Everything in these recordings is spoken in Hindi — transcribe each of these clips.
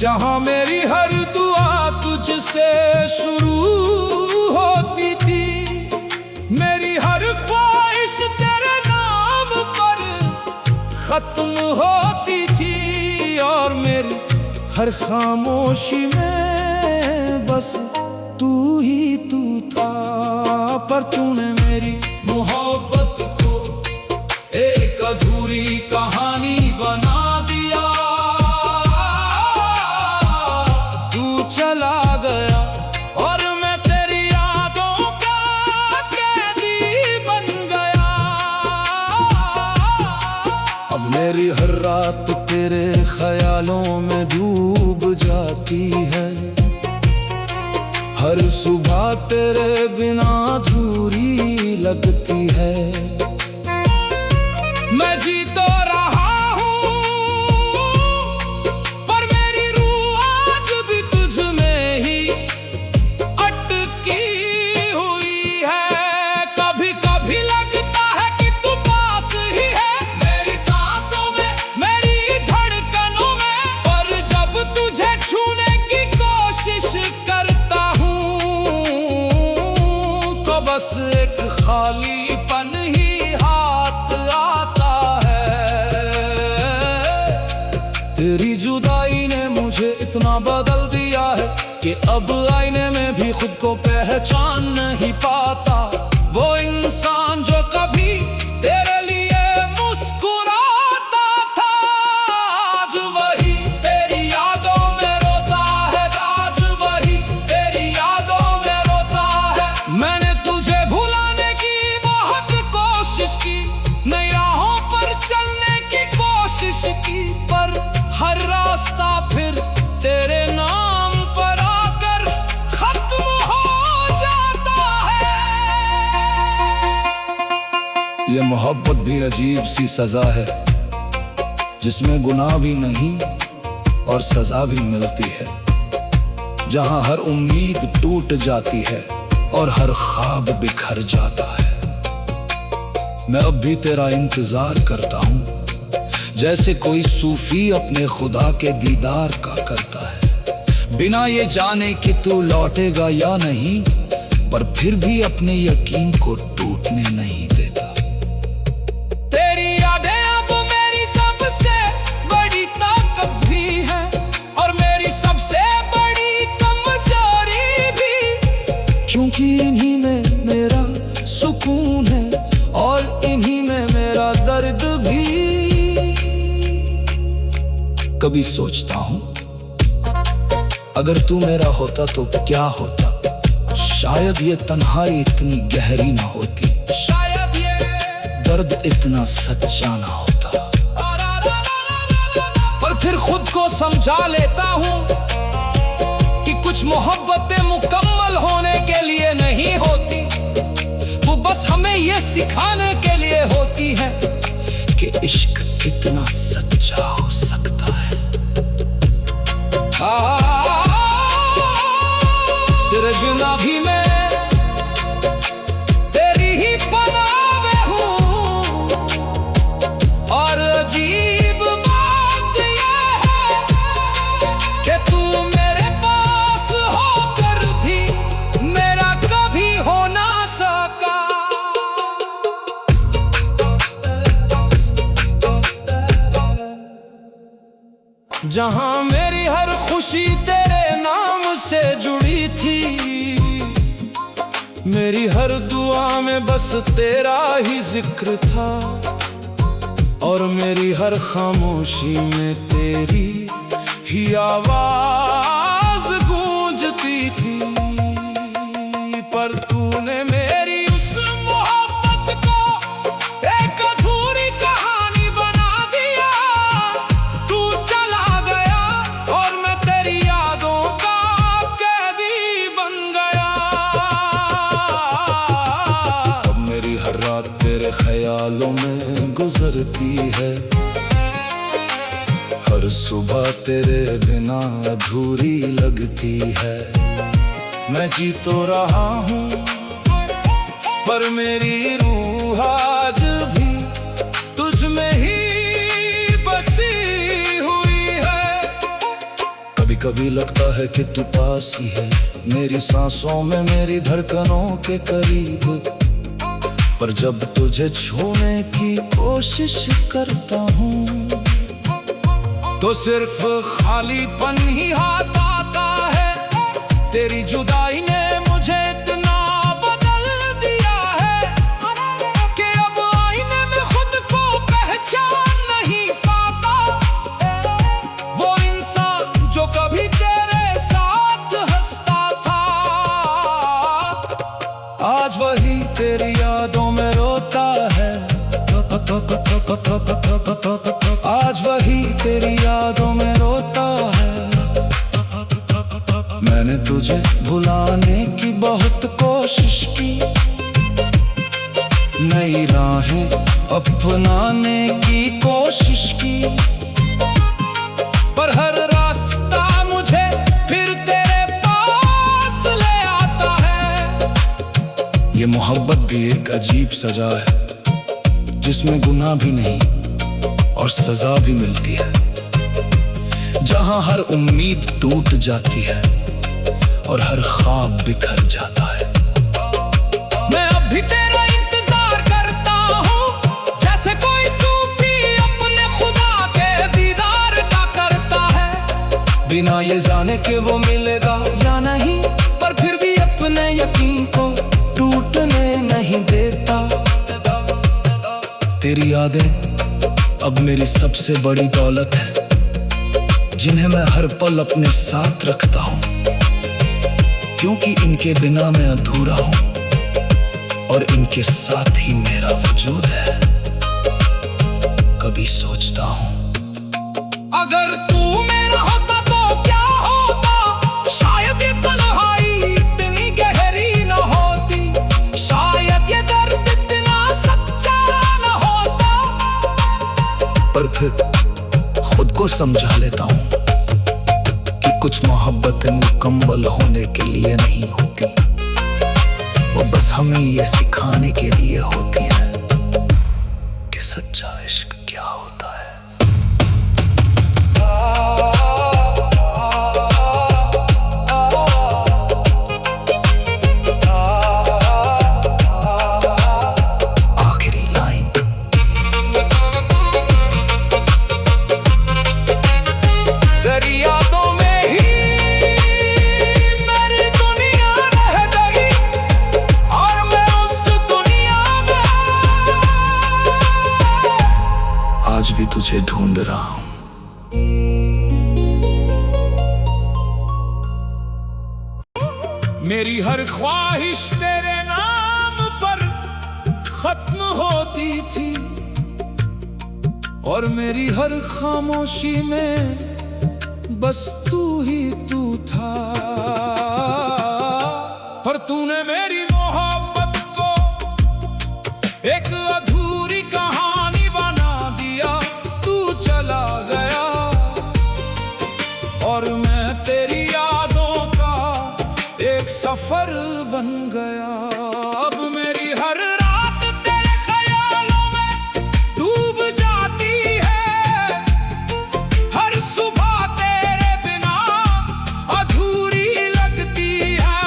जहां मेरी हर दुआ तुझसे शुरू होती थी, मेरी हर ख्वाहिश तेरे नाम पर खत्म होती थी, और मेरी हर खामोशी में बस तू ही तू था। पर तूने मेरी मोहब्बत को एक अधूरी कहानी बना दिया। तू चला गया और मैं तेरी यादों का कैदी बन गया। अब मेरी हर रात तेरे ख्यालों में डूब जाती है, हर सुबह तेरे बिना अधूरी लगती है। मैं जी तो रहा हूँ, पर मेरी रूह आज भी तुझ में ही अटकी हुई है। कभी कभी लगता है कि तू पास ही है, मेरी सांसों में, मेरी धड़कनों में, पर जब तुझे छूने की कोशिश करता हूँ तो बस एक खालीपन ही हाथ आता है। तेरी जुदाई ने मुझे इतना बदल दिया है कि अब आईने में भी खुद को पहचान नहीं पाता। वो इंसान जो कभी तेरे लिए मुस्कुराता था, आज वही तेरी यादों में रोता है। आज वही तेरी यादों में रोता है। मैंने तुझे भुलाने की बहुत कोशिश की, नई राहों पर चलने की कोशिश की, पर हर रास्ता फिर तेरे नाम पर आकर खत्म हो जाता है। ये मोहब्बत भी अजीब सी सजा है, जिसमें गुनाह भी नहीं और सजा भी मिलती है, जहां हर उम्मीद टूट जाती है और हर ख्वाब बिखर जाता है। मैं अब भी तेरा इंतजार करता हूँ, जैसे कोई सूफी अपने खुदा के दीदार का करता है, बिना ये जाने कि तू लौटेगा या नहीं, पर फिर भी अपने यकीन को टूटने नहीं देता। तेरी यादें अब मेरी सबसे बड़ी ताकत भी है, और मेरी सबसे बड़ी कमजोरी भी, क्योंकि इन्हीं में मेरा सुकून है और इन्हीं में मेरा दर्द भी। कभी सोचता हूँ, अगर तू मेरा होता तो क्या होता। शायद ये तन्हाई इतनी गहरी ना होती, शायद ये दर्द इतना सच्चा ना होता। पर फिर खुद को समझा लेता हूँ कि कुछ मोहब्बतें मुकम्मल होने के लिए नहीं होती, वो बस हमें ये सिखाने के लिए होती है कि इश्क कितना सच्चा हो सकता है। तेरे बिना भी मैं तेरी ही पनाह में हूँ, और अजीब बात यह है कि तू मेरे पास होकर भी मेरा कभी हो ना सका। जहां मेरी हर खुशी तेरे नाम से जुड़ी थी, मेरी हर दुआ में बस तेरा ही जिक्र था, और मेरी हर खामोशी में तेरी ही आवाज गूंजती थी। पर तूने मेरी उस मोहब्बत को एक अधूरी कहानी बना दिया। तू चला गया और मैं तेरी यादों का कैदी बन गया। अब मेरी हर रात तेरे ख्यालों में गुजरती है, हर सुबह तेरे बिना अधूरी लगती है। मैं जी तो रहा हूँ, पर मेरी रूह आज भी तुझ में ही बसी हुई है। कभी कभी लगता है कि तू पास ही है, मेरी सांसों में, मेरी धड़कनों के करीब। पर जब तुझे छूने की कोशिश करता हूँ तो सिर्फ खालीपन ही हाथ आता है। तेरी जुदाई ने मुझे इतना बदल दिया है कि अब आईने में खुद को पहचान नहीं पाता। वो इंसान जो कभी तेरे साथ हंसता था, आज वही तेरी यादों में रोता है। आज वही तेरी यादों में रोता है। मैंने तुझे भुलाने की बहुत कोशिश की, नई राहें अपनाने की कोशिश की, पर हर रास्ता मुझे फिर तेरे पास ले आता है। ये मोहब्बत भी एक अजीब सजा है, जिसमें गुनाह भी नहीं और सजा भी मिलती है, जहां हर उम्मीद टूट जाती है और हर ख्वाब बिखर जाता है। मैं अब भी तेरा इंतजार करता हूँ, जैसे कोई सूफी अपने खुदा के दीदार का करता है, बिना ये जाने कि वो मिलेगा या नहीं, पर फिर भी अपने यकीन को टूटने नहीं देता। तेरी यादें अब मेरी सबसे बड़ी दौलत है, जिन्हें मैं हर पल अपने साथ रखता हूँ, क्योंकि इनके बिना मैं अधूरा हूँ और इनके साथ ही मेरा वजूद है। कभी सोचता हूँ अगर तू मेरा होता तो क्या होता, शायद ये तन्हाई इतनी गहरी न होती, शायद ये दर्द इतना सच्चा न होता। पर फिर खुद को समझा लेता हूँ कि कुछ मोहब्बतें मुकम्मल होने के लिए नहीं होती, वो बस हमें ये सिखाने के लिए होती हैं कि सच्चा इश्क क्या होता है। आखिरी लाइन, तेरी यादों में ही मेरी दुनिया रह गई और मैं उस दुनिया में आज भी तुझे ढूंढ रहा हूँ। मेरी हर ख्वाहिश तेरे नाम पर खत्म होती थी और मेरी हर खामोशी में बस तू ही तू था। पर तूने मेरी मोहब्बत को एक अधूरी कहानी बना दिया। तू चला गया और मैं तेरी यादों का एक सफर बन गया। अब मेरी हर रात तेरे ख्यालों में डूब जाती है, हर सुबह तेरे बिना अधूरी लगती है।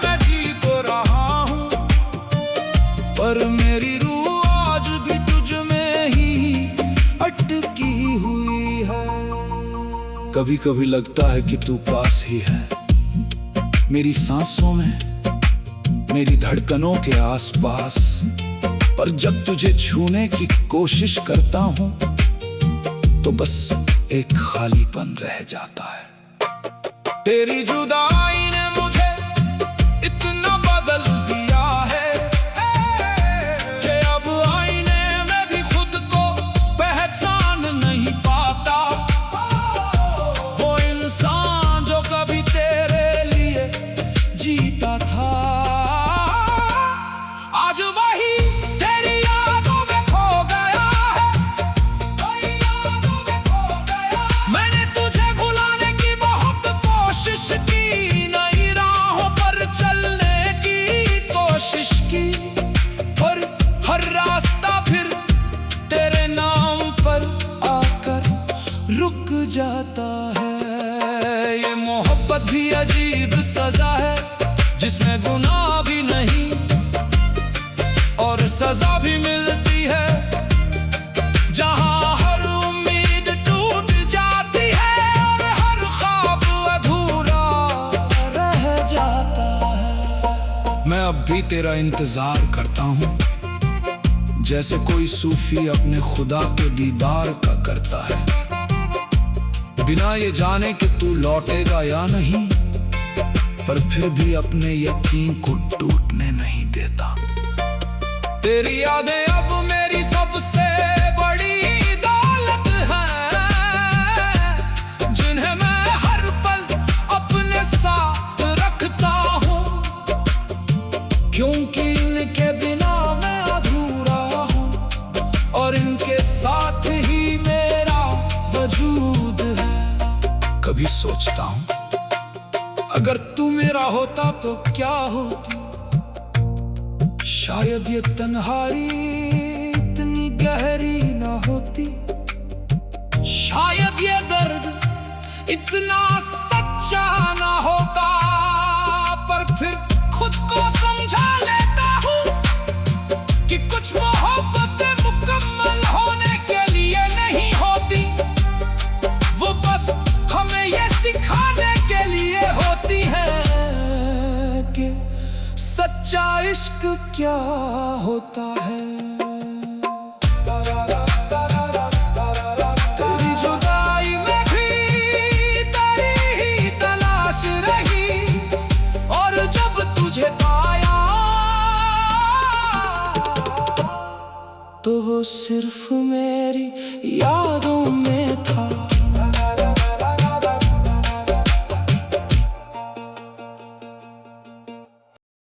मैं जी तो रहा हूँ पर मेरी रूह आज भी तुझ में ही अटकी हुई है। कभी कभी लगता है कि तू पास ही है, मेरी सांसों में, मेरी धड़कनों के आसपास, पर जब तुझे छूने की कोशिश करता हूँ तो बस एक खालीपन रह जाता है। तेरी जुदाई ने मुझे इतना बदल दिया है कि अब आईने में भी खुद को पहचान नहीं पाता। वो इंसान जो कभी तेरे लिए जीता था, आज वही तेरी यादों में खो गया है। मैंने तुझे भुलाने की बहुत कोशिश की, मोहब्बत भी अजीब सजा है, जिसमें गुनाह भी नहीं और सजा भी मिलती है। जहां हर उम्मीद टूट जाती है और हर ख्वाब अधूरा रह जाता है। मैं अब भी तेरा इंतजार करता हूँ, जैसे कोई सूफी अपने खुदा के दीदार का करता है, बिना ये जाने कि तू लौटेगा या नहीं, पर फिर भी अपने यकीन को टूटने नहीं देता। तेरी यादें अब मेरी सबसे बड़ी दौलत है, जिन्हें मैं हर पल अपने साथ रखता हूँ, क्योंकि इनके बिना मैं अधूरा हूँ और इनके साथ ही मेरा वजूद है। कभी सोचता हूँ, अगर तू मेरा होता तो क्या होती, शायद ये तन्हाई इतनी गहरी ना होती, शायद ये दर्द इतना सच्चा ना होता। पर फिर खुद को समझा लेता हूँ कि कुछ मोहब्बतें मुकम्मल होने के लिए नहीं होती, वो बस हमें ये सिखाने के लिए होती है कि सच्चा इश्क क्या होता है।